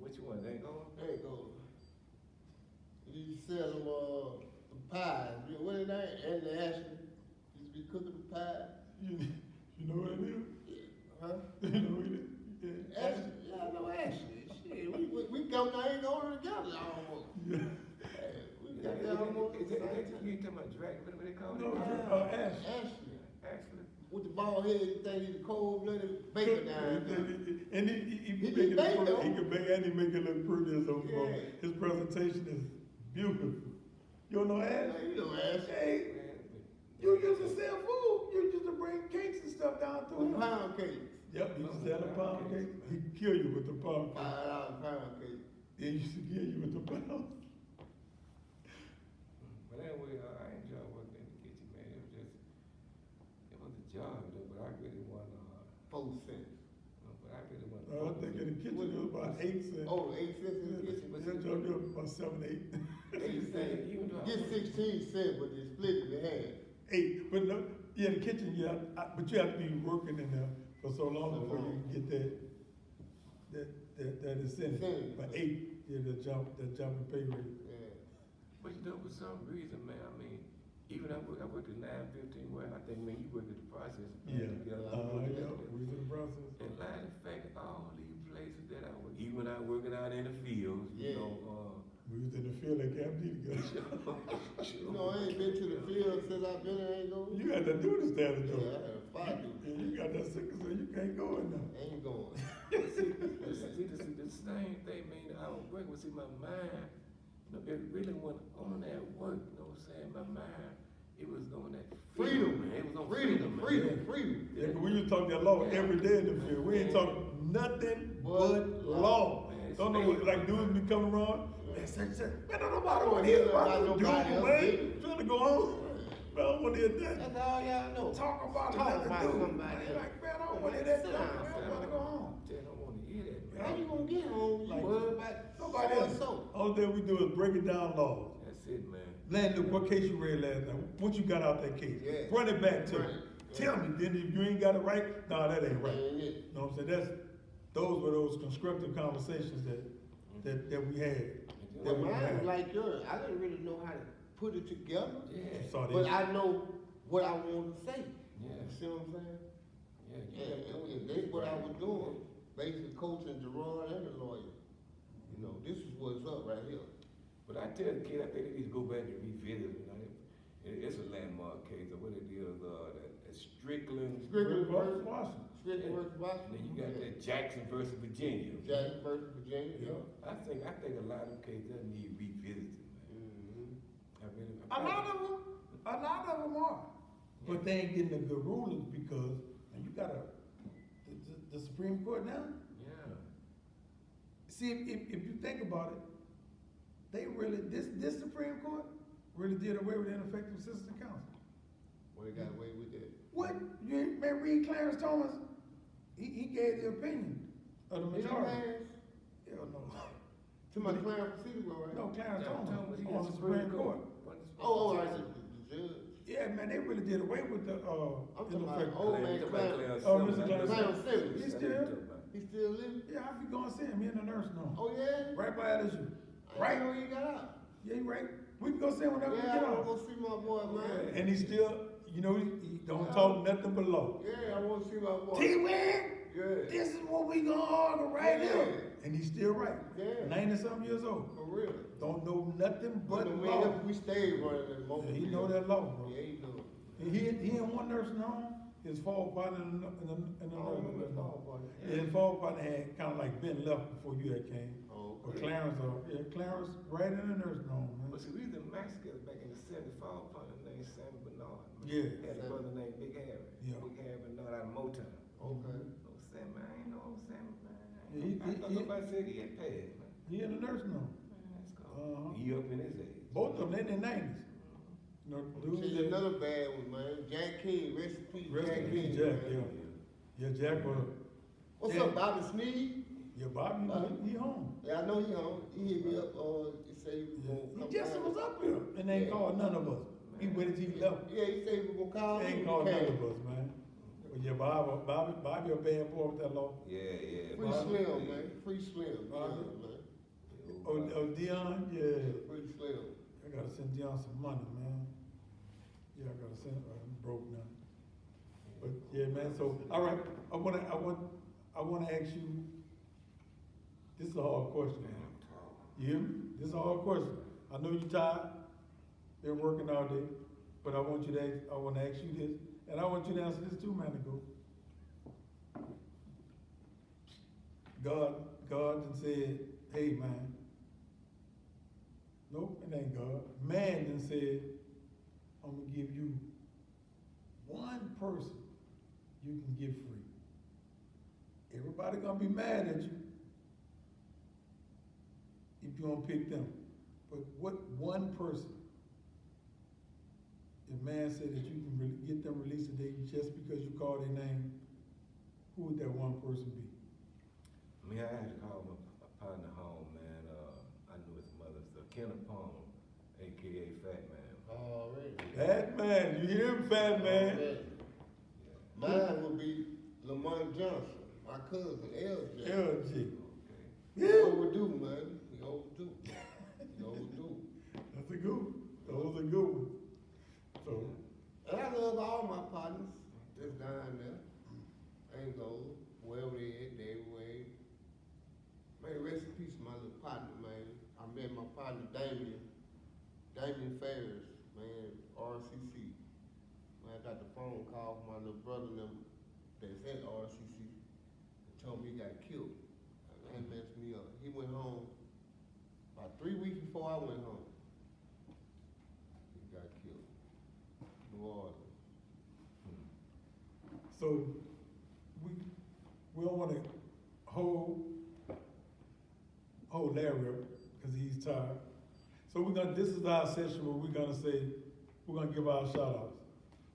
Which one? They ain't going? There you go. You sell them pies. You know what it ain't? And the Ashley used to be cooking the pie. You know what it is? Huh? You know what it is? Yeah. Ashley, yeah, I know Ashley. Shit, we come down and go together almost. Yeah. Hey, we got down almost. You ain't talking about dragon, what they call No, it? Ash. Ashley. Actually. With the bald head, you think he's a cold-blooded baker down there. And he He make can it bake, look, though. he can bake and he make it look pretty. So Yeah. his presentation is beautiful. You don't know Ash? You know Ashley. Hey, you used to sell food. You used to bring cakes and stuff down to him. Pound cakes. Yep, he used to sell a pound cake. He'd kill you with the pound cake. $5 pound cake. He used to kill you with the pound. But anyway, I enjoy working in the kitchen, man. It was a job, though, but I really want, 4 cents. but I really want. I think in the kitchen it was about 8 cents. Oh, 8 cents in the kitchen. But that job there was about 7, 8. 8 cents. Get 16 cents, but they split it in half. 8, but no, yeah, the kitchen, yeah, but you have to be working in there for so long before you can get that incentive. Incentive. But 8, yeah, that jump in pay rate. Yeah. But you know, for some reason, man, I mean, even I worked at 9:15, well, I think, man, you work at the process. Yeah, Yeah. we in the process. And line of fact, all these places that I work, even when I working out in the fields, Yeah. you know, We was in the field at Camp D together. You know, I ain't been to the field since I've been there, ain't go. You had to do this down the Yeah, I door. had a fight to And you got that sickle, so you can't go in there. Ain't going. see, the same thing, man, I was working with, see, my mind, you know, it really went on that work, you know what I'm saying, my mind, it was on that Freedom, man, it was on freedom, man. freedom. Yeah, but we used to talk that law every day in the field. We ain't talking nothing but law. Man, Don't know what, like dudes be coming around. Man, say, man, don't nobody want to Don't hear hear about about no dude, nobody else, man. baby. Trying to go home. Man, I don't want to hear that. That's all y'all know. Talk about Talk another about dude. somebody Man, else. like, man, I don't want to hear that. Sit Man, down, I want to go home. They don't want to hear that, man. How you gonna get home? You Like, worry about Nobody so else. and so. All thing we do is breaking down laws. That's it, man. Landon, what case you read last night? What you got out that case? Yeah. Run it back to Right. me. Yeah. Tell me. Then if you ain't got it right, no, that ain't right. Ain't it? You know what I'm saying? Those were those constructive conversations that we had. Well, That we mine had. was like yours. I didn't really know how to put it together. Yeah. Saw But this. I know what I wanted to say. Yeah. You see what I'm saying? Yeah, And that's what I was doing, basically coaching Gerard and the lawyer. You know, this is what's up right here. But I tell the kids, I think they need to go back and revisit it. It's a landmark case of what it is, that Strickland. Strickland versus Washington. Strickland versus And Washington. then you got that Jackson versus Virginia. Jackson versus Virginia. Yeah. I think a lot of them cases that need revisited, man. Mm-hmm. I really. A lot of them are. But they ain't getting the good rulings because, and you got the Supreme Court now. Yeah. See, if you think about it, they really, this Supreme Court really did away with ineffective assistance of counsel. Well, they got away with that. What? You ain't man, read Clarence Thomas? He gave the opinion of the Did he majority. pass? Hell no. To my Clarence Procedural, right? No, Clarence Yeah, Thomas Thomas, he on got the Supreme Court. Oh, I said the judge. Yeah, man, they really did away with the I'm talking about ineffective. old man Clarence. Oh, Mr. Clarence. Clarence Simmons. He still? He still living? Yeah, I be going to see him. He in the nurse home. Oh, yeah? Right by LSU. I didn't know Right? he got out. Yeah, you right. We can go see him whenever we Yeah, get I want to off. go see my boy, man. And he still, you know, he don't talk nothing but law. Yeah, I want to see my boy. T-Win, Yeah. this is what we gonna argue right Yeah. here. And he's still right. Yeah. 90-something years old. For real. Don't know nothing but But law. we stayed running that moment. Yeah, he know that law, bro. Yeah, he know. He in one nursing home, his fall partner in another Oh, nursing his fall home. partner. Yeah, his fall partner had kind of like been left before you had came. Oh, But Clarence, Clarence right in the nursing home, man. But see, we used to max together back in the 74 partner named Sammy Bernard. Man. Yeah. Had a brother named Big Harry. Yeah. Big Harry Bernard out of Motown. Okay. Oh, Sammy, I ain't know Sammy, man. Yeah, I thought somebody said he had passed, man. He in the nursing home. Let's go. Uh-huh. He up in his age. Both of them in their 90s. You know, Tell dudes you that- another bad one, man. Jack King, rest in peace, Rest Jack in King. peace, Jack, man. yeah. Yeah, Jack was. What's Yeah. up, Bobby Sneed? Yeah, Bobby, he home. Yeah, I know he home. He hit me up, he said he was gonna He come just by. was up here and ain't Yeah. called none of us. He waited till he left. Yeah, he said he was gonna call He me. ain't He called none came. of us, man. But yeah, Bobby a bad boy with that law. Yeah. Free Slim, man. Free Slim. Yeah, Bobby. man. Oh, Dion, yeah. Free Slim. I gotta send Dion some money, man. Yeah, I gotta send, I'm broke now. But yeah, man, so, all right, I wanna ask you, this is a hard question. You hear me? This is a hard question. I know you're tired, been working all day, but I wanna ask you this, and I want you to answer this too, Mandigo. God done said, hey, man. Nope, it ain't God. Man done said, I'm gonna give you one person you can get free. Everybody gonna be mad at you if you don't pick them. But what one person, if man said that you can get them released today just because you call their name, who would that one person be? I mean, I had to call my partner home, man. I knew his mother, so Kenneth Palmer, a.k.a. Fat Man. Already. Fat Man, you hear him, Fat Man? Already. Mine would be Lamont Johnson, my cousin, LJ. LG. Okay. He overdue, man. He overdue. He overdue. That's a good one. Those are good ones. So, And I love all my partners that's down there. Ain't gold, wherever they at, they everywhere. Man, rest in peace, my little partner, man. I met my partner, Damien Ferris, man, RCC. Man, I got the phone call from my little brother and them that's at RCC and told me he got killed. And that messed me up. He went home about 3 weeks before I went home. He got killed. New Orleans. so we don't want to hold Larry up because he's tired. So this is our session where we're gonna give our shout outs.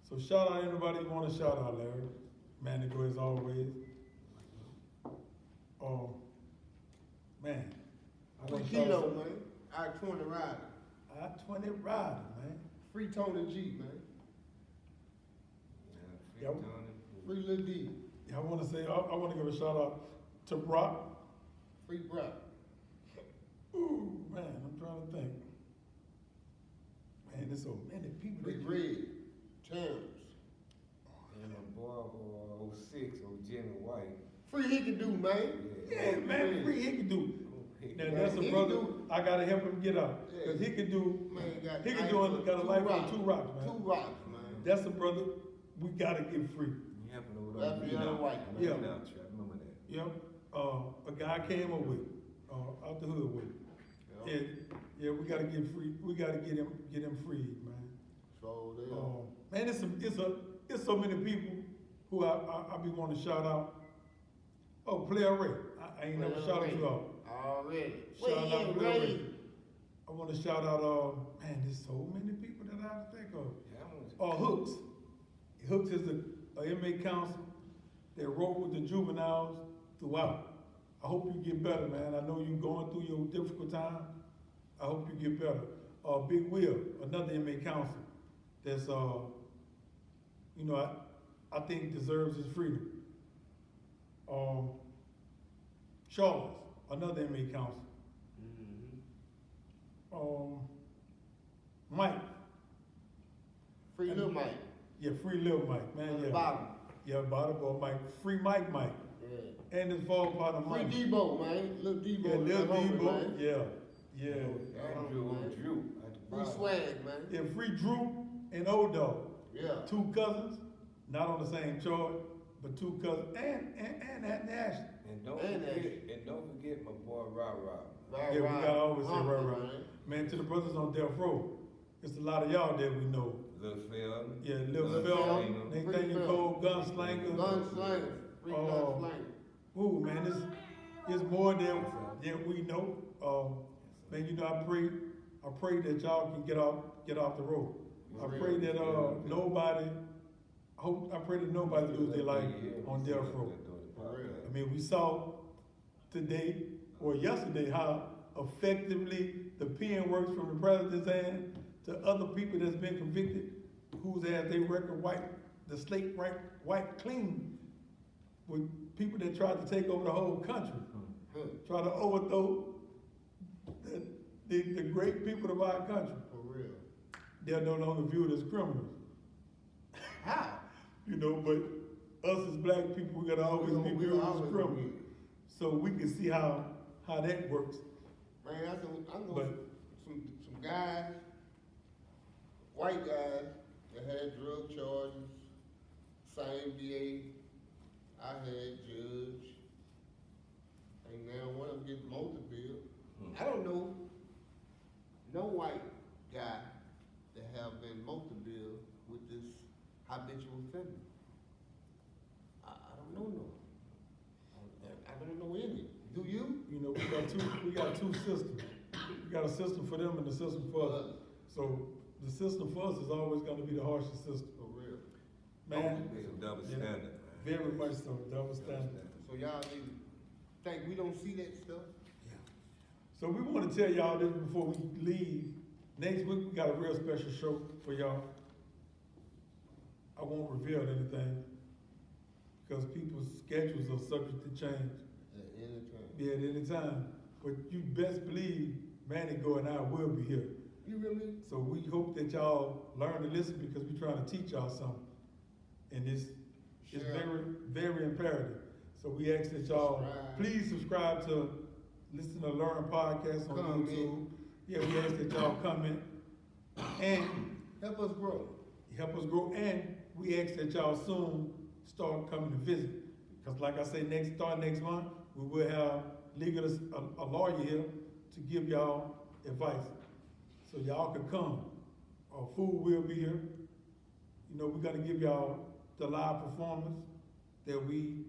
So shout out anybody you want to shout out, Larry. Mandigo as always. Man. I Free wanna shout Kilo, out- man. I-20 rider. I-20 rider, man. Free Tony G, man. Yeah, Yep. Tony. Free Lil D. I want to give a shout out to Brock. Free Brock. Ooh, man, I'm trying to think. Man, there's so many people. Free that- Red. Terrence. And my boy who 06, old Jimmy White. Free Hickadoo, man. Yeah, man, free Hickadoo. Now that's a He brother. do- I gotta help him get out Yeah. because Hickadoo. Man, Hickadoo got a life of 2 rocks, man. 2 rocks, man. That's a brother we gotta get free. You happen over Left there. Behind White. Yeah. I remember that. Yep. A guy came up with out the hood with. Yeah. Yeah, we gotta get free. We gotta get him freed, man. So they Man, it's so many people who I be wanting to shout out. Oh, Player Ray. I ain't never shouted you out. Already. Shout out Wait, Player Ray. Ray. I want to shout out, man, there's so many people that I have to think of. Yeah, I want Hooks. Hooks is a inmate counsel that wrote with the juveniles throughout. I hope you get better, man. I know you're going through your difficult time. I hope you get better. Big Will, another inmate counsel that's, I think deserves his freedom. Charles, another inmate counsel. Mike. Free Lil Mike. Yeah, free Lil Mike, man. On the Yeah. bottom. Yeah, bottom boy Mike. Free Mike. Yeah. And his fall part of Free Mike. Debo, man. Lil Debo. Yeah, Lil that homie, Debo. man. Yeah. Andrew Drew. At the Free bottom. Swag, man. Yeah, free Drew and Old Dog. Yeah. 2 cousins, not on the same charge, but 2 cousins, and Ashley. And don't And forget my boy Ra Ra. Yeah, we gotta always say Thompson, right. Man, to the brothers on death row, it's a lot of y'all that we know. Little Phil. Yeah, Lil Phil, Nathaniel Cole, Gunslinger. Gunslinger, free gunslinger. Ooh, man, it's more than we know. Man, you know, I pray that y'all can get off the road. I pray that I pray that nobody lose their life on death row. I mean, we saw today or yesterday how effectively the pen works from the president's hand to other people that's been convicted, whose has their record the slate white clean, with people that tried to take over the whole country, try to overthrow the great people of our country. For real. They're no longer viewed as criminals. How? You know, but us as black people, we gotta always be viewed as criminals. So we can see how that works. Man, I know some guys, white guys, that had drug charges, same DA I had, judge, and now one of them gets multi-bill. I don't know no white guy that have been multi-bill with this habitual offender. I don't know no. I don't know any. Do you? You know, we got two systems. We got a system for them and a system for us. So the system for us is always gonna be the harshest system. For real. Man, It's a double yeah, standard, man. very much so, double standard. So y'all need, think we don't see that stuff? So we wanna tell y'all this before we leave. Next week, we got a real special show for y'all. I won't reveal anything, because people's schedules are subject to change. At any time. Be at any time. But you best believe Mandigo and I will be here. You really? So we hope that y'all learn to listen, because we're trying to teach y'all something. And it's very, very imperative. So we ask that y'all, please subscribe to Listen to Learn podcast on Comment. YouTube. Yeah, we ask that y'all comment and Help us grow. and we ask that y'all soon start coming to visit. Because like I say, start next month, we will have a lawyer here to give y'all advice. So y'all can come. Food will be here. You know, we're gonna give y'all the live performance that we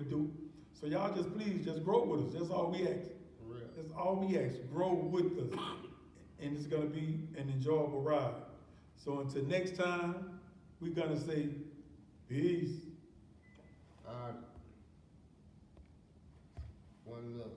do. So y'all just grow with us. That's all we ask. For real. That's all we ask. Grow with us. And it's gonna be an enjoyable ride. So until next time, we're gonna say peace. All right. One love.